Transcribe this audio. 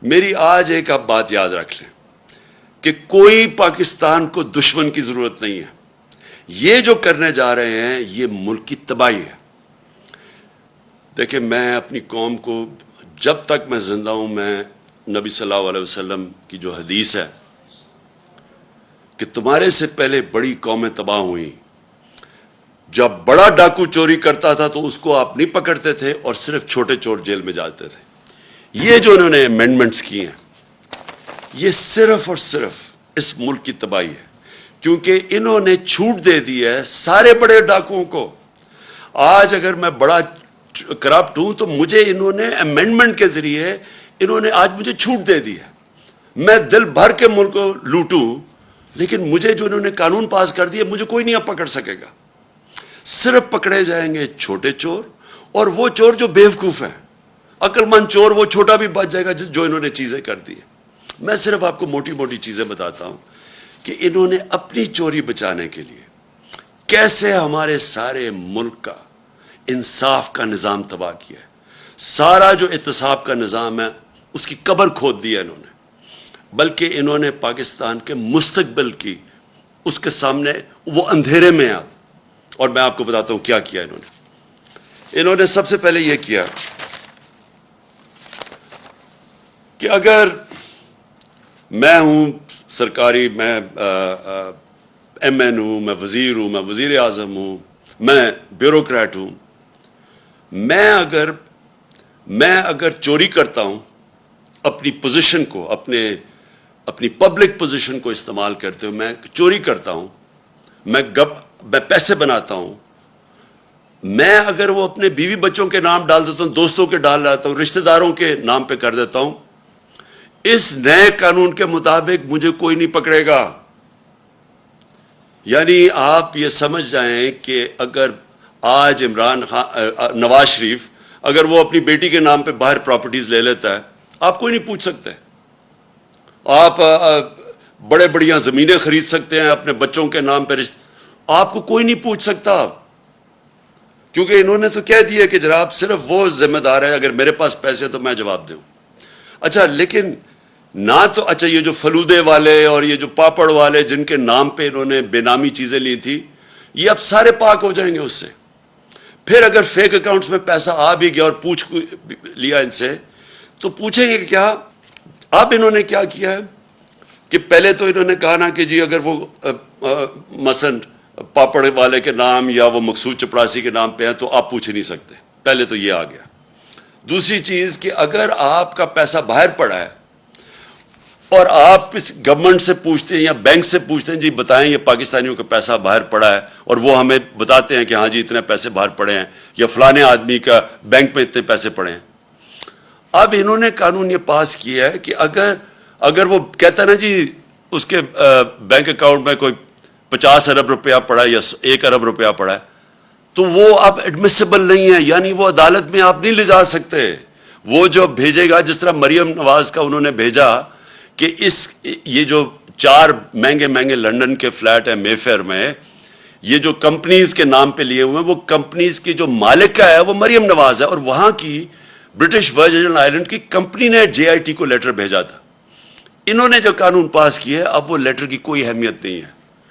میری آج ایک آپ بات یاد رکھ لیں کہ کوئی پاکستان کو دشمن کی ضرورت نہیں ہے. یہ جو کرنے جا رہے ہیں یہ ملک کی تباہی ہے. دیکھیں میں اپنی قوم کو جب تک میں زندہ ہوں، میں نبی صلی اللہ علیہ وسلم کی جو حدیث ہے کہ تمہارے سے پہلے بڑی قومیں تباہ ہوئیں، جب بڑا ڈاکو چوری کرتا تھا تو اس کو آپ نہیں پکڑتے تھے اور صرف چھوٹے چور جیل میں جاتے تھے. یہ جو انہوں نے امینڈمنٹس کی ہیں یہ صرف اور صرف اس ملک کی تباہی ہے، کیونکہ انہوں نے چھوٹ دے دی ہے سارے بڑے ڈاکوؤں کو. آج اگر میں بڑا کرپٹ ہوں تو مجھے انہوں نے امینڈمنٹ کے ذریعے انہوں نے آج مجھے چھوٹ دے دی ہے. میں دل بھر کے ملک کو لوٹوں، لیکن مجھے جو انہوں نے قانون پاس کر دیا مجھے کوئی نہیں اب پکڑ سکے گا. صرف پکڑے جائیں گے چھوٹے چور اور وہ چور جو بیوقوف ہیں. عقل مند چور وہ چھوٹا بھی بچ جائے گا جو انہوں نے چیزیں کر دی. میں صرف آپ کو موٹی موٹی چیزیں بتاتا ہوں کہ انہوں نے اپنی چوری بچانے کے لیے کیسے ہمارے سارے ملک کا انصاف کا نظام تباہ کیا ہے. سارا جو احتساب کا نظام ہے اس کی قبر کھود دی ہے انہوں نے، بلکہ انہوں نے پاکستان کے مستقبل کی اس کے سامنے وہ اندھیرے میں آپ. اور میں آپ کو بتاتا ہوں کیا کیا انہوں نے سب سے پہلے یہ کیا کہ اگر میں ہوں سرکاری، میں ایم این ہوں، میں وزیر ہوں، میں وزیر اعظم ہوں، میں بیوروکریٹ ہوں، میں اگر چوری کرتا ہوں اپنی پوزیشن کو، اپنی پبلک پوزیشن کو استعمال کرتے ہوئے میں چوری کرتا ہوں، میں پیسے بناتا ہوں، میں اگر وہ اپنے بیوی بچوں کے نام ڈال دیتا ہوں، دوستوں کے ڈال دیتا ہوں، رشتہ داروں کے نام پہ کر دیتا ہوں، اس نئے قانون کے مطابق مجھے کوئی نہیں پکڑے گا. یعنی آپ یہ سمجھ جائیں کہ اگر آج نواز شریف اگر وہ اپنی بیٹی کے نام پہ باہر پراپرٹیز لے لیتا ہے، آپ کوئی نہیں پوچھ سکتے. آپ بڑے بڑیاں زمینیں خرید سکتے ہیں اپنے بچوں کے نام پہ، آپ کو کوئی نہیں پوچھ سکتا، کیونکہ انہوں نے تو کہہ دیا کہ جناب صرف وہ ذمہ دار ہے، اگر میرے پاس پیسے تو میں جواب دوں. اچھا لیکن نہ تو اچھا یہ جو فلودے والے اور یہ جو پاپڑ والے جن کے نام پہ انہوں نے بے نامی چیزیں لی تھی، یہ اب سارے پاک ہو جائیں گے اس سے. پھر اگر فیک اکاؤنٹس میں پیسہ آ بھی گیا اور پوچھ لیا ان سے تو پوچھیں گے کیا. اب انہوں نے کیا کیا ہے کہ پہلے تو انہوں نے کہا نا کہ جی اگر وہ مثلا پاپڑ والے کے نام یا وہ مقصود چپراسی کے نام پہ ہیں تو آپ پوچھ نہیں سکتے. پہلے تو یہ آ گیا. دوسری چیز کہ اگر آپ کا پیسہ باہر پڑا ہے اور آپ اس گورنمنٹ سے پوچھتے ہیں یا بینک سے پوچھتے ہیں جی بتائیں یہ پاکستانیوں کا پیسہ باہر پڑا ہے، اور وہ ہمیں بتاتے ہیں کہ ہاں جی اتنے پیسے باہر پڑے ہیں یا فلانے آدمی کا بینک میں اتنے پیسے پڑے ہیں. اب انہوں نے قانون یہ پاس کیا ہے کہ اگر وہ کہتا ہے نا جی اس کے بینک اکاؤنٹ میں کوئی 50 ارب روپیہ پڑا ہے یا 1 ارب روپیہ پڑا ہے تو وہ اب ایڈمیسیبل نہیں ہے، یعنی وہ عدالت میں آپ نہیں لے جا سکتے. وہ جو بھیجے گا، جس طرح مریم نواز کا انہوں نے بھیجا کہ یہ جو 4 مہنگے لنڈن کے فلیٹ ہیں مے فیئر میں، یہ جو کمپنیز کے نام پہ لیے ہوئے ہیں، وہ کمپنیز کی جو مالک کا ہے وہ مریم نواز ہے، اور وہاں کی برٹش ورجن آئلینڈ کی کمپنی نے JIT کو لیٹر بھیجا تھا. انہوں نے جو قانون پاس کیے اب وہ لیٹر کی کوئی اہمیت نہیں ہے.